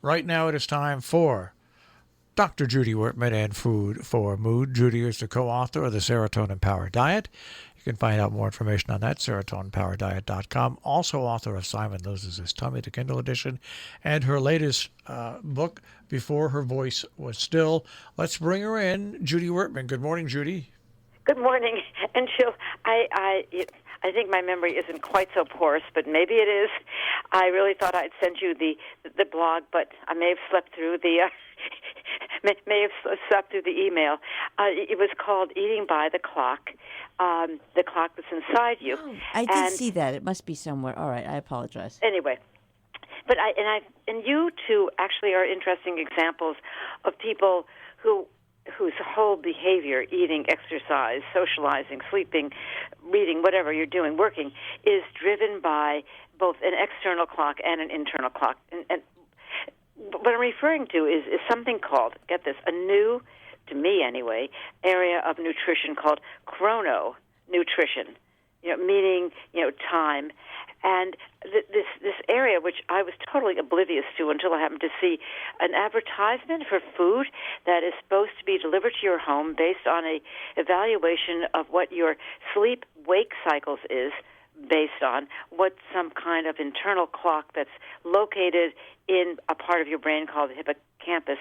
Right now it is time for Dr. Judy Wurtman and Food for Mood. Judy is the co-author of the Serotonin Power Diet. You can find out more information on that, serotoninpowerdiet.com. Also author of Simon Loses His Tummy, the Kindle edition, and her latest book, Before Her Voice Was Still. Let's bring her in, Judy Wurtman. Good morning, Judy. Good morning. And Jill, I think my memory isn't quite so porous, but maybe it is. I really thought I'd send you the blog, but I may have slept through the email. It was called Eating by the Clock that's inside you. Oh, I did see that. It must be somewhere. All right, I apologize. Anyway, but you two actually are interesting examples of people whose whole behavior, eating, exercise, socializing, sleeping, reading, whatever you're doing, working, is driven by both an external clock and an internal clock. And what I'm referring to is something called, get this, a new, to me anyway, area of nutrition called chrononutrition, meaning, time. And this area, which I was totally oblivious to until I happened to see an advertisement for food that is supposed to be delivered to your home based on a evaluation of what your sleep-wake cycles is based on, what some kind of internal clock that's located in a part of your brain called the hippocampus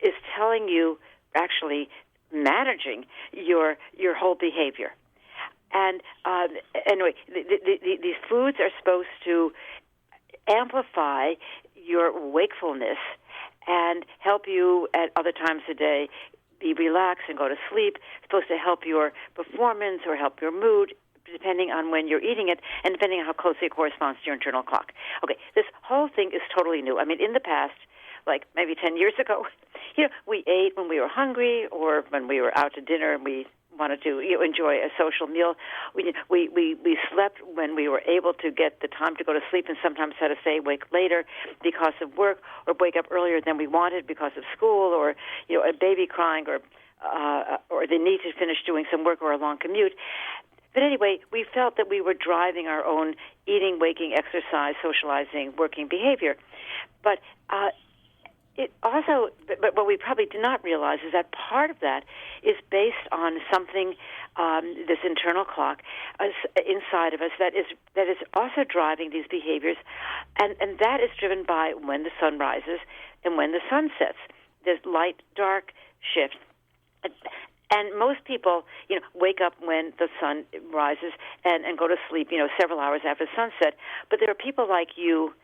is telling you, actually managing your whole behavior. And anyway, these foods are supposed to amplify your wakefulness and help you at other times of the day be relaxed and go to sleep. It's supposed to help your performance or help your mood, depending on when you're eating it and depending on how closely it corresponds to your internal clock. Okay, this whole thing is totally new. I mean, in the past, like maybe 10 years ago, we ate when we were hungry or when we were out to dinner and we wanted to enjoy a social meal. We slept when we were able to get the time to go to sleep, and sometimes had to stay awake later because of work, or wake up earlier than we wanted because of school, or a baby crying, or the need to finish doing some work or a long commute. But anyway, we felt that we were driving our own eating, waking, exercise, socializing, working behavior. But it also, but what we probably did not realize is that part of that is based on something, this internal clock inside of us that is also driving these behaviors, and that is driven by when the sun rises and when the sun sets. There's light-dark shift. And most people, wake up when the sun rises and go to sleep, several hours after sunset. But there are people like you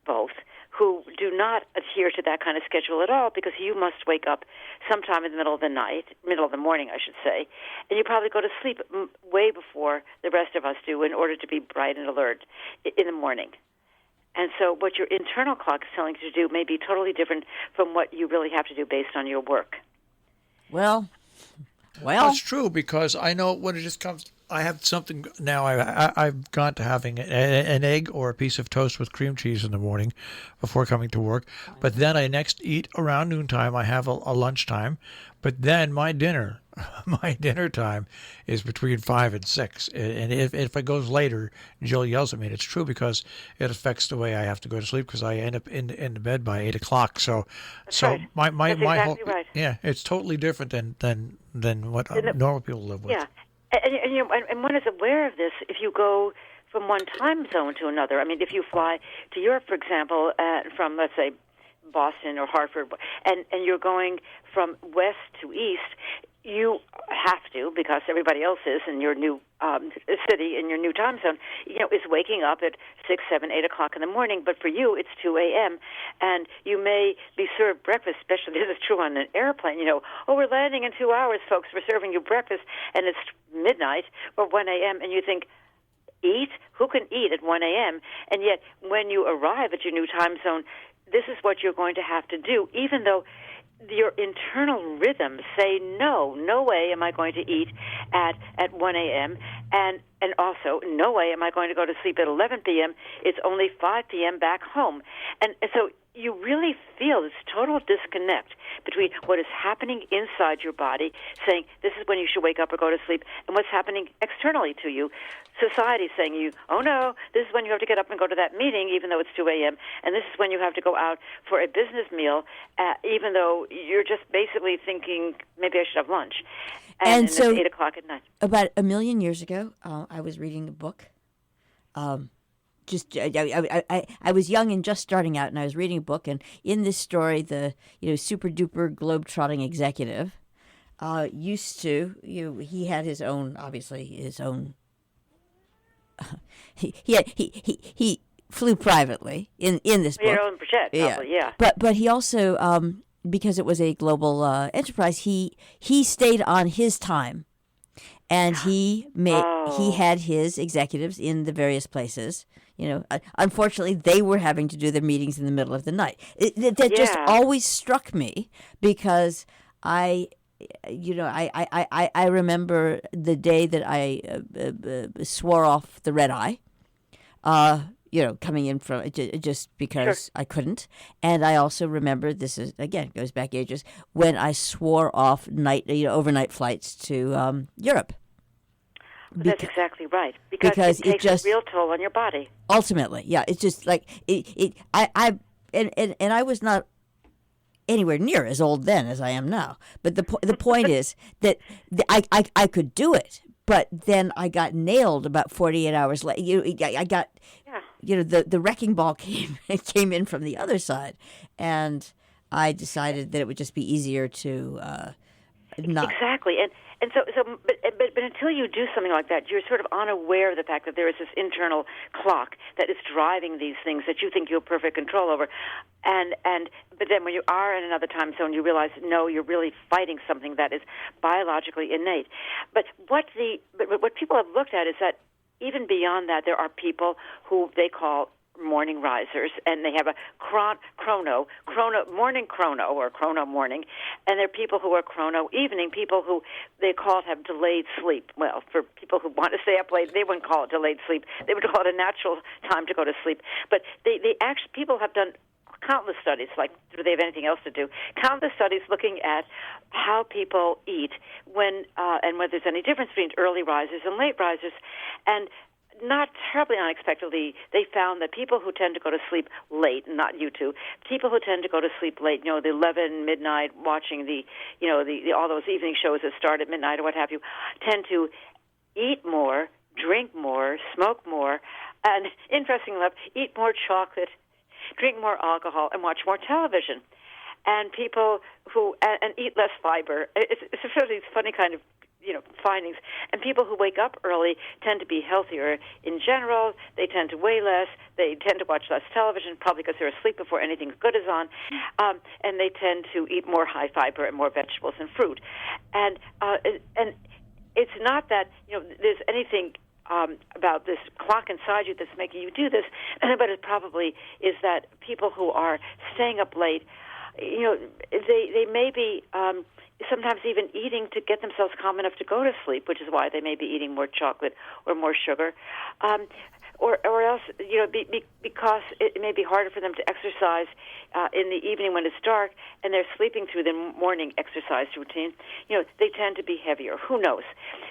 both who do not adhere to that kind of schedule at all, because you must wake up sometime in the middle of the morning, I should say, and you probably go to sleep way before the rest of us do in order to be bright and alert in the morning. And so what your internal clock is telling you to do may be totally different from what you really have to do based on your work. Well, that's true, because I know when it just comes, I have something now. I've gone to having an egg or a piece of toast with cream cheese in the morning before coming to work. But then I next eat around noontime. I have a lunchtime. But then my dinner time is between 5 and 6. And if it goes later, Jill yells at me. And it's true, because it affects the way I have to go to sleep, because I end up in the bed by 8 o'clock. So right. my That's exactly whole right. Yeah, it's totally different than what normal people live with. Yeah. And one is aware of this if you go from one time zone to another. I mean, if you fly to Europe, for example, from, let's say, Boston or Hartford, and you're going from west to east, you have to, because everybody else is in your new city, in your new time zone, is waking up at 6, 7, 8 o'clock in the morning. But for you, it's 2 a.m., and you may be served breakfast, especially this is true on an airplane. We're landing in 2 hours, folks. We're serving you breakfast, and it's midnight or 1 a.m., and you think, eat? Who can eat at 1 a.m.? And yet, when you arrive at your new time zone, this is what you're going to have to do, even though your internal rhythms say, no way am I going to eat at 1 a.m., And also, no way am I going to go to sleep at 11 p.m. It's only 5 p.m. back home. And so you really feel this total disconnect between what is happening inside your body, saying this is when you should wake up or go to sleep, and what's happening externally to you. Society saying you, oh no, this is when you have to get up and go to that meeting, even though it's 2 a.m., and this is when you have to go out for a business meal, even though you're just basically thinking, maybe I should have lunch. And so it's 8 o'clock at night. About 1 million years ago, I was reading a book. I was young and just starting out, and I was reading a book, and in this story, the super duper globe-trotting executive used to he had his own, obviously his own. He flew privately in this book. Your own jet, probably, yeah. But he also because it was a global enterprise, he stayed on his time. And he had his executives in the various places. Unfortunately, they were having to do their meetings in the middle of the night. That just always struck me because I remember the day that I swore off the red eye. Coming in from just because I couldn't. And I also remember, this is, again, goes back ages, when I swore off overnight flights to Europe. That's exactly right. Because it takes a real toll on your body. Ultimately, yeah. It's just like, I was not anywhere near as old then as I am now. But the point is that I could do it. But then I got nailed about 48 hours later. I got, the wrecking ball came in from the other side, and I decided that it would just be easier to not. Exactly, and so, but until you do something like that, you're sort of unaware of the fact that there is this internal clock that is driving these things that you think you have perfect control over, but then when you are in another time zone, you realize no, you're really fighting something that is biologically innate. But what people have looked at is that even beyond that, there are people who they call morning risers, and they have a morning chrono or chrono morning, and there are people who are chrono evening, people who they call it have delayed sleep. Well, for people who want to stay up late, they wouldn't call it delayed sleep. They would call it a natural time to go to sleep. But people have done countless studies, like do they have anything else to do? Countless studies looking at how people eat and whether there's any difference between early risers and late risers. And not terribly unexpectedly, they found that people who tend to go to sleep late, not you two, people who tend to go to sleep late, the 11 midnight watching the all those evening shows that start at midnight or what have you, tend to eat more, drink more, smoke more, and interestingly enough, eat more chocolate, drink more alcohol, and watch more television. And people who and eat less fiber. It's sort of these funny kind of findings. And people who wake up early tend to be healthier in general. They tend to weigh less. They tend to watch less television, probably because they're asleep before anything good is on. And they tend to eat more high fiber and more vegetables and fruit. And it's not that there's anything about this clock inside you that's making you do this, but it probably is that people who are staying up late, they may be sometimes even eating to get themselves calm enough to go to sleep, which is why they may be eating more chocolate or more sugar, or else because it may be harder for them to exercise in the evening when it's dark, and they're sleeping through the morning exercise routine. They tend to be heavier. Who knows?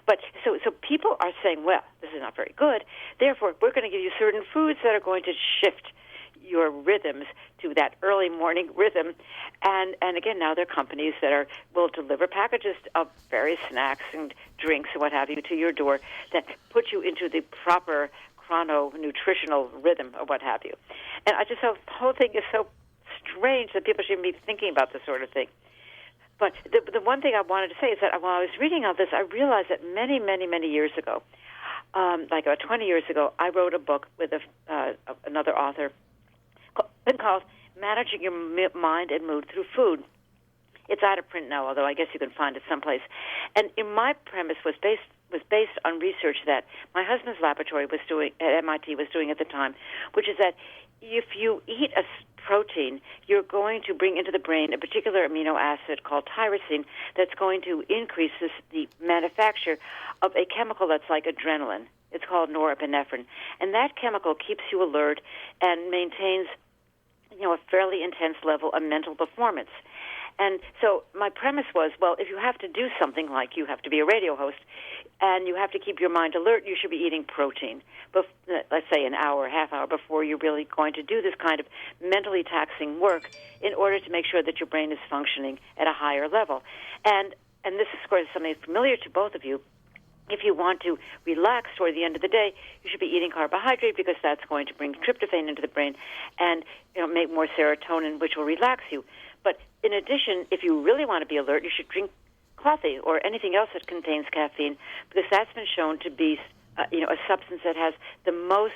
But so people are saying, well, this is not very good. Therefore, we're going to give you certain foods that are going to shift your rhythms to that early morning rhythm. And again, now there are companies that will deliver packages of various snacks and drinks and what have you to your door that put you into the proper chrono-nutritional rhythm or what have you. And I just thought the whole thing is so strange that people shouldn't be thinking about this sort of thing. But the one thing I wanted to say is that while I was reading all this, I realized that many, many, many years ago, like about 20 years ago, I wrote a book with another author called Managing Your Mind and Mood Through Food. It's out of print now, although I guess you can find it someplace. And my premise was based on research that my husband's laboratory was doing at MIT was doing at the time, which is that if you eat a protein, you're going to bring into the brain a particular amino acid called tyrosine that's going to increase the manufacture of a chemical that's like adrenaline. It's called norepinephrine. And that chemical keeps you alert and maintains, a fairly intense level of mental performance. And so my premise was, well, if you have to do something like you have to be a radio host and you have to keep your mind alert, you should be eating protein, let's say an hour, half hour before you're really going to do this kind of mentally taxing work in order to make sure that your brain is functioning at a higher level. And this, of course, is something familiar to both of you. If you want to relax toward the end of the day, you should be eating carbohydrate because that's going to bring tryptophan into the brain and make more serotonin, which will relax you. But in addition, if you really want to be alert, you should drink coffee or anything else that contains caffeine because that's been shown to be a substance that has the most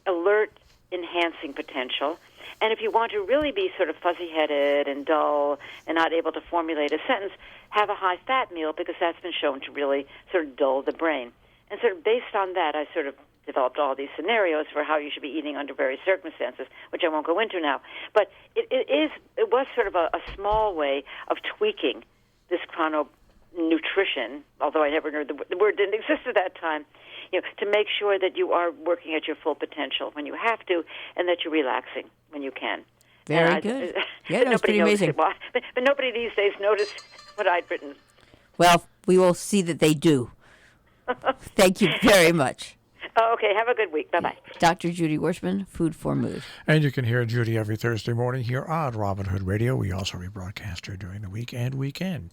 alert enhancing potential. And if you want to really be sort of fuzzy-headed and dull and not able to formulate a sentence, have a high-fat meal because that's been shown to really sort of dull the brain. And sort of based on that, I sort of developed all these scenarios for how you should be eating under various circumstances, which I won't go into now. But it was sort of a small way of tweaking this chrononutrition, although I never heard the word didn't exist at that time, to make sure that you are working at your full potential when you have to and that you're relaxing when you can. Very good. Yeah, that was pretty amazing. But nobody these days noticed what I'd written. Well, we will see that they do. Thank you very much. Oh, okay, have a good week. Bye-bye. Dr. Judy Wurtman, Food for Mood. And you can hear Judy every Thursday morning here on Robin Hood Radio. We also rebroadcast her during the week and weekend.